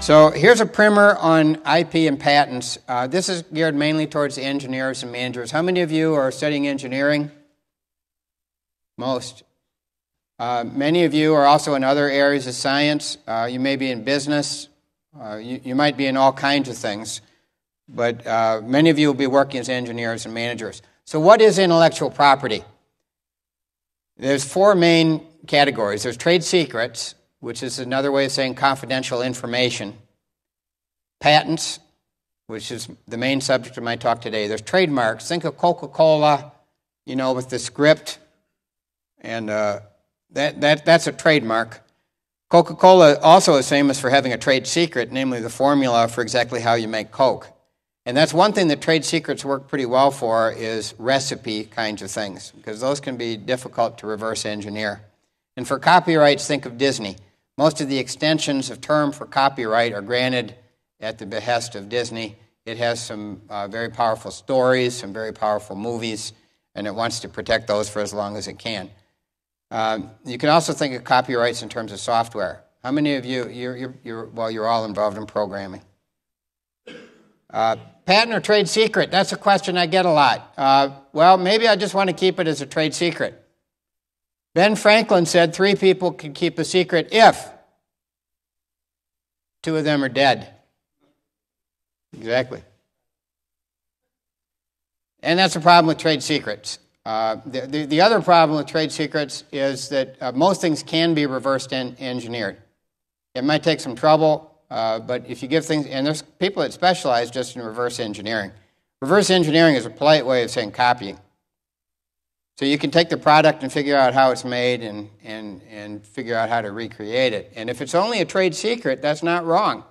So here's a primer on IP and patents. This is geared mainly towards the engineers and managers. How many of you are studying engineering? Most. Many of you are also in other areas of science. You may be in business. You might be in all kinds of things. But many of you will be working as engineers and managers. So what is intellectual property? There's four main categories. There's trade secrets, which is another way of saying confidential information. Patents, which is the main subject of my talk today. There's trademarks. Think of Coca-Cola, you know, with the script. And that's a trademark. Coca-Cola also is famous for having a trade secret, namely the formula for exactly how you make Coke. And that's one thing that trade secrets work pretty well for is recipe kinds of things, because those can be difficult to reverse engineer. And for copyrights, think of Disney. Most of the extensions of term for copyright are granted at the behest of Disney. It has some very powerful stories, some very powerful movies, and it wants to protect those for as long as it can. You can also think of copyrights in terms of software. How many of you, you're all involved in programming. Patent or trade secret? That's a question I get a lot. Well, maybe I just want to keep it as a trade secret. Ben Franklin said 3 people can keep a secret if 2 of them are dead. Exactly. And that's a problem with trade secrets. The other problem with trade secrets is that most things can be reversed engineered. It might take some trouble, but if you give things, and there's people that specialize just in reverse engineering. Reverse engineering is a polite way of saying copying. So you can take the product and figure out how it's made and figure out how to recreate it. And if it's only a trade secret, that's not wrong.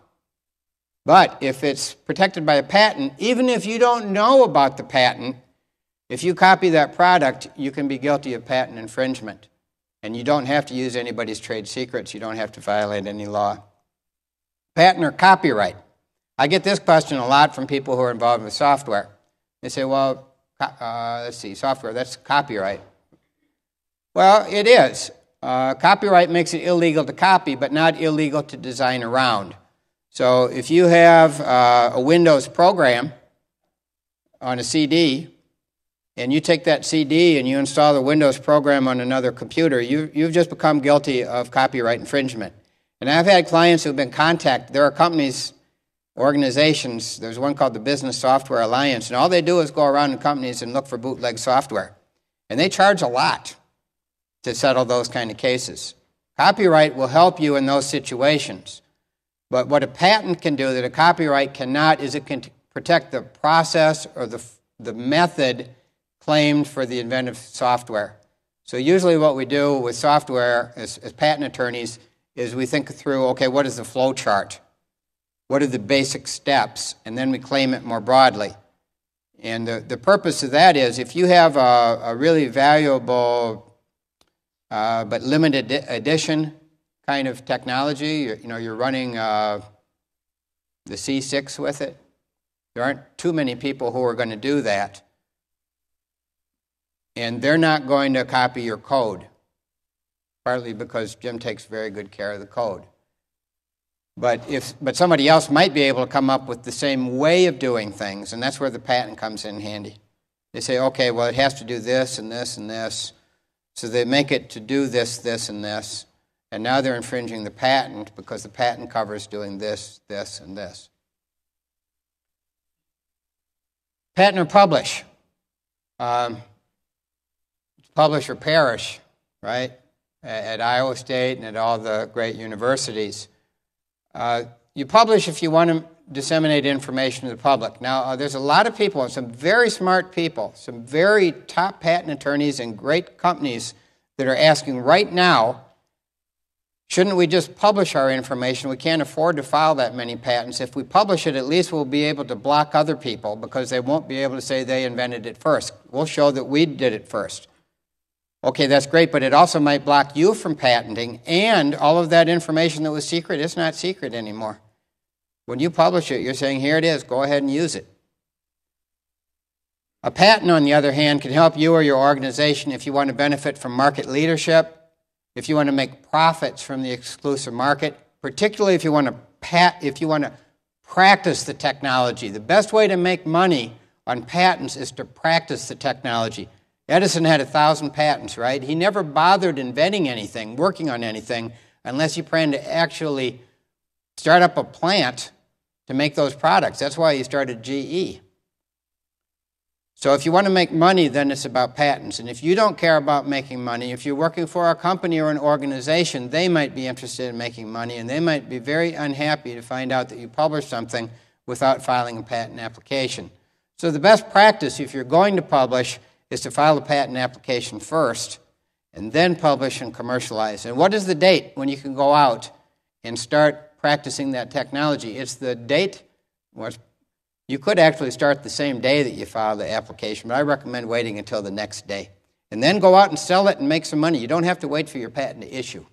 But if it's protected by a patent, even if you don't know about the patent, if you copy that product, you can be guilty of patent infringement. And you don't have to use anybody's trade secrets. You don't have to violate any law. Patent or copyright? I get this question a lot from people who are involved with software. They say, well, let's see, software, that's copyright. Well, it is. Copyright makes it illegal to copy, but not illegal to design around. So if you have a Windows program on a CD, and you take that CD and you install the Windows program on another computer, you've just become guilty of copyright infringement. And I've had clients who've been contacted. There are companies, organizations, there's one called the Business Software Alliance, and all they do is go around in companies and look for bootleg software. And they charge a lot to settle those kind of cases. Copyright will help you in those situations. But what a patent can do that a copyright cannot is it can protect the process or the method claimed for the inventive software. So usually what we do with software as patent attorneys is we think through, okay, what is the flow chart? What are the basic steps? And then we claim it more broadly. And the purpose of that is if you have a really valuable but limited edition kind of technology, you're running the C6 with it, there aren't too many people who are going to do that. And they're not going to copy your code, partly because Jim takes very good care of the code. But somebody else might be able to come up with the same way of doing things, and that's where the patent comes in handy. They say, okay, well, it has to do this and this and this, so they make it to do this, this, and this, and now they're infringing the patent because the patent covers doing this, this, and this. Patent or publish. Publish or perish, right? At Iowa State and at all the great universities. You publish if you want to disseminate information to the public. Now, there's a lot of people, some very smart people, some very top patent attorneys and great companies that are asking right now, shouldn't we just publish our information? We can't afford to file that many patents. If we publish it, at least we'll be able to block other people because they won't be able to say they invented it first. We'll show that we did it first. Okay, that's great, but it also might block you from patenting, and all of that information that was secret, it's not secret anymore. When you publish it, you're saying, here it is, go ahead and use it. A patent, on the other hand, can help you or your organization if you want to benefit from market leadership, if you want to make profits from the exclusive market, particularly if you want to practice the technology. The best way to make money on patents is to practice the technology. Edison had 1,000 patents, right? He never bothered inventing anything, working on anything, unless he planned to actually start up a plant to make those products. That's why he started GE. So if you want to make money, then it's about patents. And if you don't care about making money, if you're working for a company or an organization, they might be interested in making money, and they might be very unhappy to find out that you published something without filing a patent application. So the best practice, if you're going to publish, is to file a patent application first, and then publish and commercialize. And what is the date when you can go out and start practicing that technology? It's the date, you could actually start the same day that you file the application, but I recommend waiting until the next day. And then go out and sell it and make some money. You don't have to wait for your patent to issue.